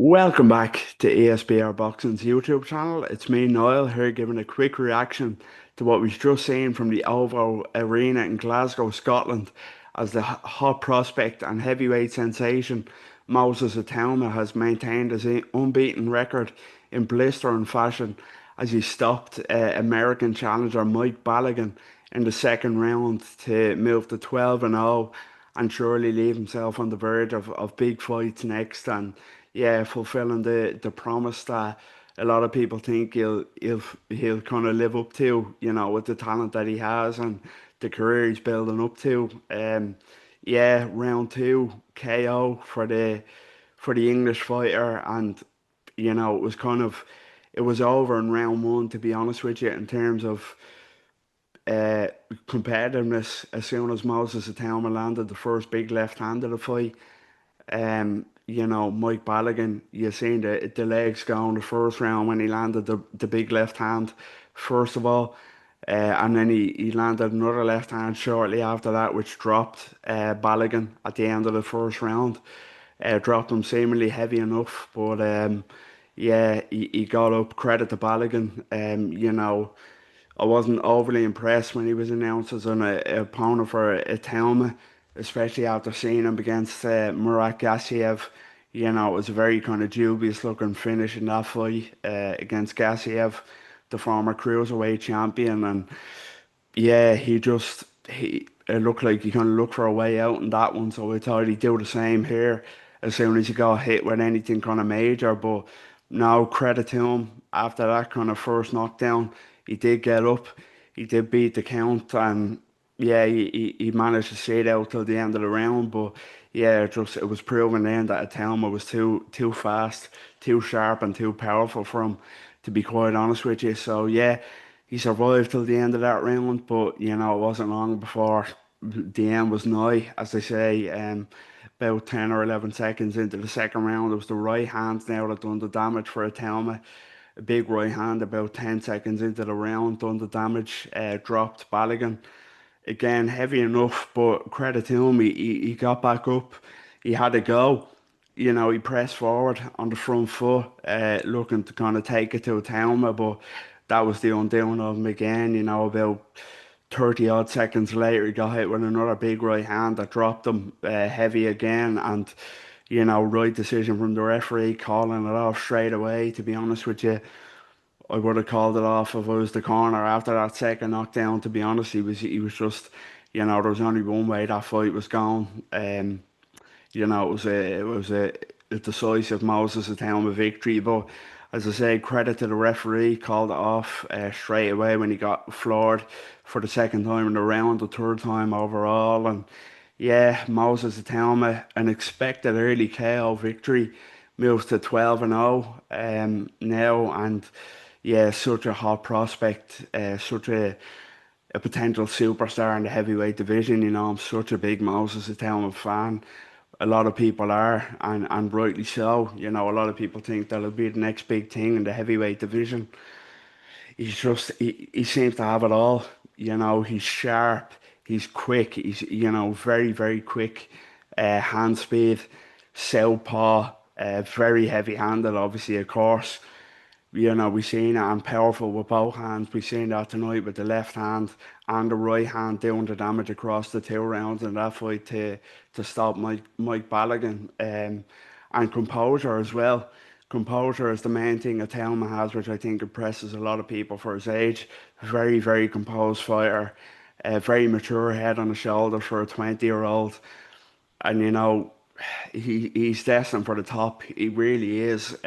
Welcome back to ESBR Boxing's YouTube channel. It's me, Niall, here giving a quick reaction to what we've just seen from the OVO Arena in Glasgow, Scotland, as the hot prospect and heavyweight sensation Moses ITAUMA has maintained his unbeaten record in blistering fashion as he stopped American challenger Mike Balogun in the second round to move to 12-0 and surely leave himself on the verge of big fights next, and yeah, fulfilling the promise that a lot of people think he'll kind of live up to, with the talent that he has and the career he's building up to. Yeah, round two KO for the English fighter, and it was over in round one, to be honest with you, in terms of uh, competitiveness. As soon as Moses ITAUMA landed the first big left-hand of the fight, Mike Balogun, you seen the legs go in the first round when he landed the big left hand, first of all. And then he landed another left hand shortly after that, which dropped Balogun at the end of the first round. Dropped him seemingly heavy enough, but yeah, he got up. Credit to Balogun. I wasn't overly impressed when he was announced as an opponent for ITAUMA, especially after seeing him against Murat Gassiev. It was a very kind of dubious looking finish in that fight against Gassiev, the former cruiserweight champion. And yeah, it looked like he kind of looked for a way out in that one. So I thought he'd do the same here as soon as he got hit with anything kind of major. But no, credit to him. After that kind of first knockdown, he did get up. He did beat the count, and yeah, he managed to see it out till the end of the round. But yeah, it was proven then that Atelma was too fast, too sharp, and too powerful for him, to be quite honest with you. So yeah, he survived till the end of that round, but it wasn't long before the end was nigh, as they say. About 10 or 11 seconds into the second round, it was the right hand now that done the damage for Atelma. A big right hand about 10 seconds into the round done the damage, dropped Balogun. Again, heavy enough, but credit to him, he got back up. He had a go. He pressed forward on the front foot, looking to kind of take it to a Talma, but that was the undoing of him again. About 30 odd seconds later, he got hit with another big right hand that dropped him heavy again. And, right decision from the referee, calling it off straight away. To be honest with you, I would have called it off if I was the corner after that second knockdown. To be honest, he was just, there was only one way that fight was going. It was a decisive Moses Atouma victory. But as I say, credit to the referee, called it off straight away when he got floored for the second time in the round, the third time overall. And yeah, Moses Atouma, an expected early KO victory, moves to 12-0 now, and yeah, such a hot prospect, such a potential superstar in the heavyweight division. I'm such a big Moses Atouma fan. A lot of people are, and rightly so. A lot of people think that'll be the next big thing in the heavyweight division. He seems to have it all. He's sharp, he's quick, he's very very quick, hand speed, southpaw, very heavy handed. Obviously, of course. We've seen it, and powerful with both hands. We've seen that tonight with the left hand and the right hand doing the damage across the two rounds in that fight to stop Mike Balogun. And composure as well. Composure is the main thing that Telma has, which I think impresses a lot of people for his age. Very, very composed fighter. A very mature head on the shoulders for a 20-year-old. And he's destined for the top. He really is.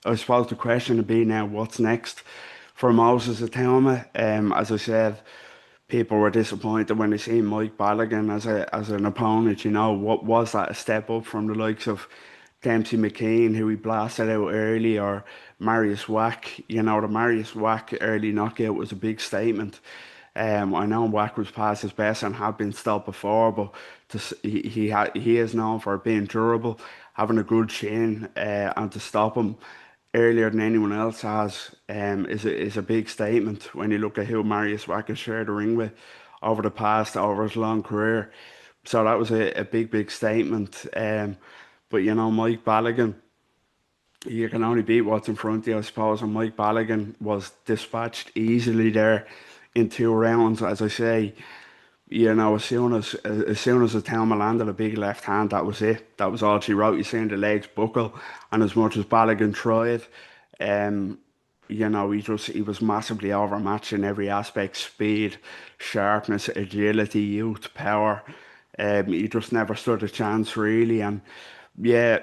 I suppose the question would be now, what's next for Moses Atouma? As I said, people were disappointed when they seen Mike Balogun as an opponent. What was that, a step up from the likes of Dempsey McKean, who he blasted out early, or Marius Wack? The Marius Wack early knockout was a big statement. I know Wack was past his best and had been stopped before, but he is known for being durable, having a good chin, and to stop him earlier than anyone else has, is a big statement when you look at who Marius Wack has shared the ring with over his long career. So that was a big statement. But Mike Balogun, You can only beat what's in front of you, I suppose. And Mike Balogun was dispatched easily there in 2 rounds. As I say, as soon as the Thelma landed a big left hand, that was it. That was all she wrote. You seen the legs buckle, and as much as Balogun tried, um, he was massively overmatched in every aspect: speed, sharpness, agility, youth, power. He just never stood a chance really, and yeah,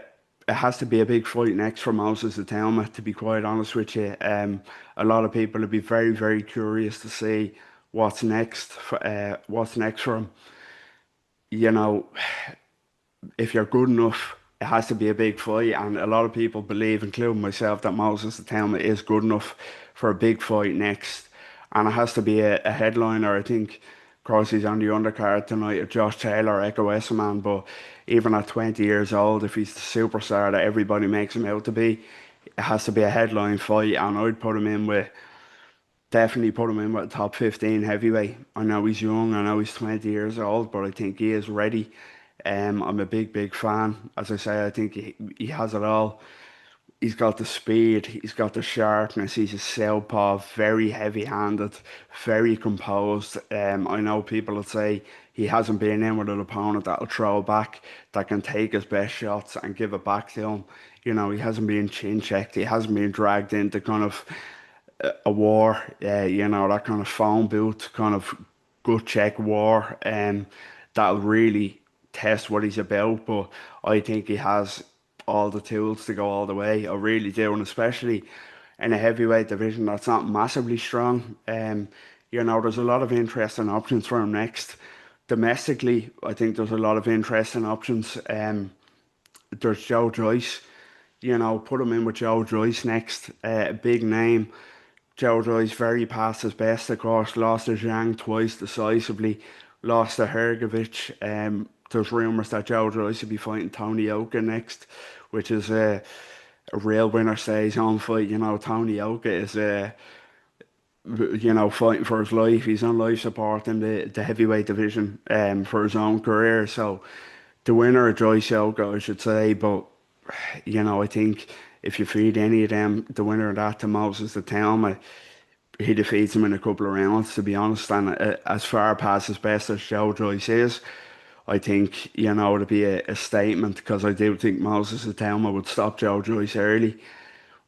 it has to be a big fight next for Moses Atouma, to be quite honest with you. A lot of people would be very, very curious to see what's next for him. You know, if you're good enough, it has to be a big fight, and a lot of people believe, including myself, that Moses Atouma is good enough for a big fight next, and it has to be a headliner. I think, of course, he's on the undercard tonight of Josh Taylor, Echo Esserman, but even at 20 years old, if he's the superstar that everybody makes him out to be, it has to be a headline fight, and I'd definitely put him in with a top 15 heavyweight. I know he's young, I know he's 20 years old, but I think he is ready. I'm a big, big fan. As I say, I think he has it all. He's got the speed, he's got the sharpness, he's a southpaw, very heavy-handed, very composed. I know people would say he hasn't been in with an opponent that'll throw back, that can take his best shots and give it back to him. He hasn't been chin checked, he hasn't been dragged into kind of a war, that kind of phone booth, kind of gut check war, that'll really test what he's about. But I think he has all the tools to go all the way. I really do, and especially in a heavyweight division that's not massively strong. There's a lot of interesting options for him next. Domestically, I think there's a lot of interesting options. There's Joe Joyce. Put him in with Joe Joyce next. Big name. Joe Joyce very past his best, of course. Lost to Zhang twice decisively. Lost to Hergovich. There's rumours that Joe Joyce will be fighting Tony Oka next, which is a real winner stays on fight. Tony Oka is fighting for his life. He's on life support in the heavyweight division for his own career. So the winner of Joyce Oka, I should say, but I think if you feed any of them, the winner of that to Moses the Talma, he defeats him in a couple of rounds, to be honest. And as far past his best as Joe Joyce is, I think, it'd be a statement because I do think Moses the Talma would stop Joe Joyce early.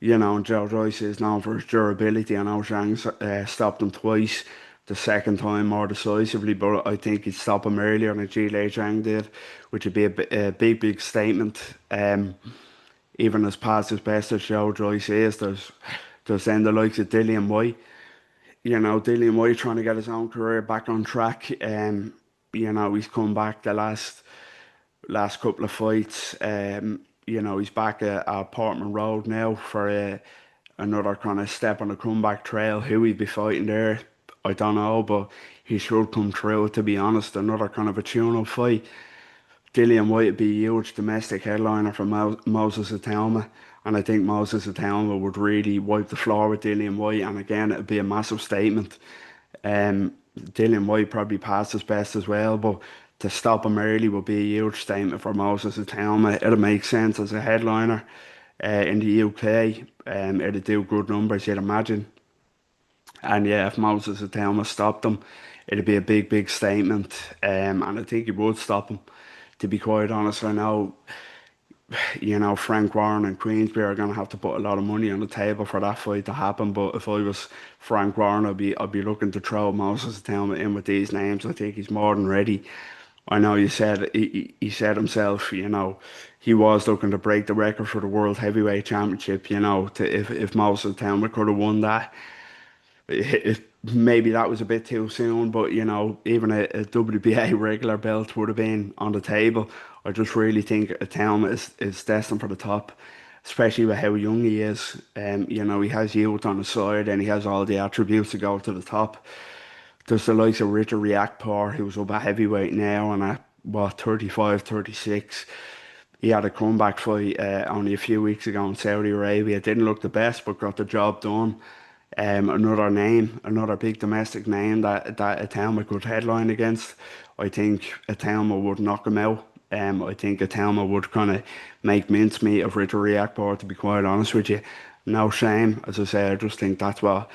And Joe Joyce is known for his durability. I know Zhang stopped him twice, the second time more decisively, but I think he'd stop him earlier than Gile Zhang did, which would be a big, big statement. Even as past his best as Joe Joyce is, there's then the likes of Dillian White. Dillian White trying to get his own career back on track. He's come back the last couple of fights. He's back at Portman Road now for another kind of step on the comeback trail. Who he'd be fighting there, I don't know, but he should come through, to be honest. Another kind of a tune-up fight. Dillian White would be a huge domestic headliner for Moses Atouma, and I think Moses Atouma would really wipe the floor with Dillian White, and again, it'd be a massive statement. Dillian White probably passed his best as well, but to stop him early would be a huge statement for Moses Atouma. It'll make sense as a headliner in the UK. It'd do good numbers, you'd imagine. And yeah, if Moses Atouma stopped him, it'd be a big, big statement. And I think he would stop him. To be quite honest, I know, Frank Warren and Queensberry are going to have to put a lot of money on the table for that fight to happen. But if I was Frank Warren, I'd be looking to throw Moses Atouma in with these names. I think he's more than ready. I know you said he said himself, he was looking to break the record for the World Heavyweight Championship. If Moses Atouma could have won that, maybe that was a bit too soon, but even a WBA regular belt would have been on the table. I just really think a town is destined for the top, especially with how young he is. He has youth on the side and he has all the attributes to go to the top. There's the likes of Richard Riakporhe, who's up at heavyweight now and at what 35, 36. He had a comeback fight only a few weeks ago in Saudi Arabia. Didn't look the best, but got the job done. Another name, another big domestic name that Atouma could headline against. I think Atouma would knock him out. I think ITAUMA would kind of make mincemeat of Ritter Reactor, to be quite honest with you. No shame, as I say, I just think that's what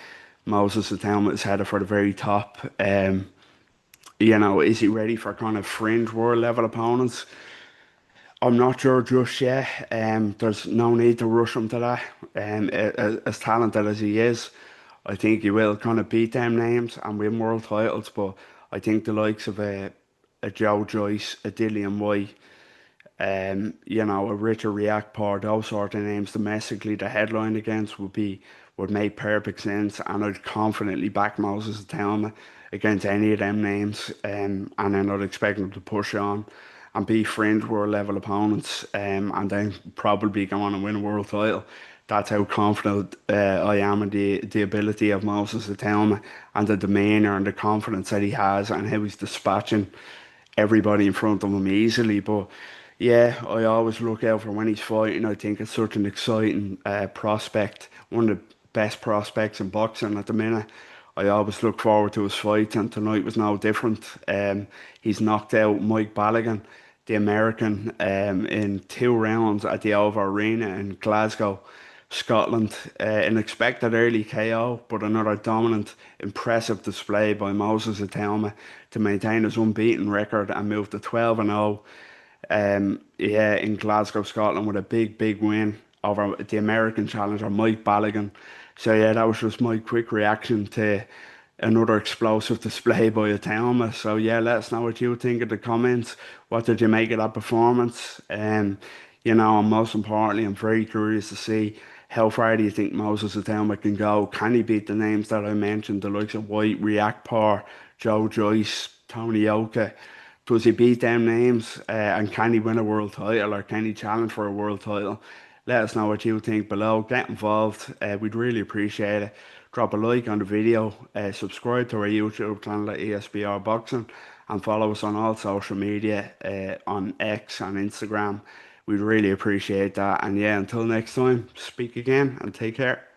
Moses ITAUMA is headed for the very top. Is he ready for kind of fringe world level opponents? I'm not sure just yet. There's no need to rush him to that. As talented as he is, I think he will kind of beat them names and win world titles. But I think the likes of a Joe Joyce, a Dillian White, a Richard Riakporhe, those sort of names domestically, the headline against would make perfect sense, and I'd confidently back Moses Talma against any of them names, and then I'd expect him to push on and be fringe world level opponents, and then probably go on and win a world title. That's how confident I am in the ability of Moses Talma and the demeanour and the confidence that he has and how he's dispatching everybody in front of him easily. But yeah, I always look out for when he's fighting. I think it's such an exciting prospect, one of the best prospects in boxing at the minute. I always look forward to his fight, and tonight was no different. He's knocked out Mike Balogun, the American, in 2 rounds at the Over Arena in Glasgow, Scotland. An expected early KO, but another dominant, impressive display by Moses Itauma to maintain his unbeaten record and move to 12-0. Yeah, in Glasgow, Scotland, with a big win over the American challenger Mike Balogun. So yeah, that was just my quick reaction to another explosive display by Itauma. So yeah, let us know what you think in the comments. What did you make of that performance? And most importantly, I'm very curious to see how far do you think Moses Itauma can go? Can he beat the names that I mentioned, the likes of White, Reactor, Joe Joyce, Tony Oka? Does he beat them names? And can he win a world title, or can he challenge for a world title? Let us know what you think below. Get involved. We'd really appreciate it. Drop a like on the video. Subscribe to our YouTube channel at ESBR Boxing, and follow us on all social media, on X and Instagram. We'd really appreciate that. And yeah, until next time, speak again and take care.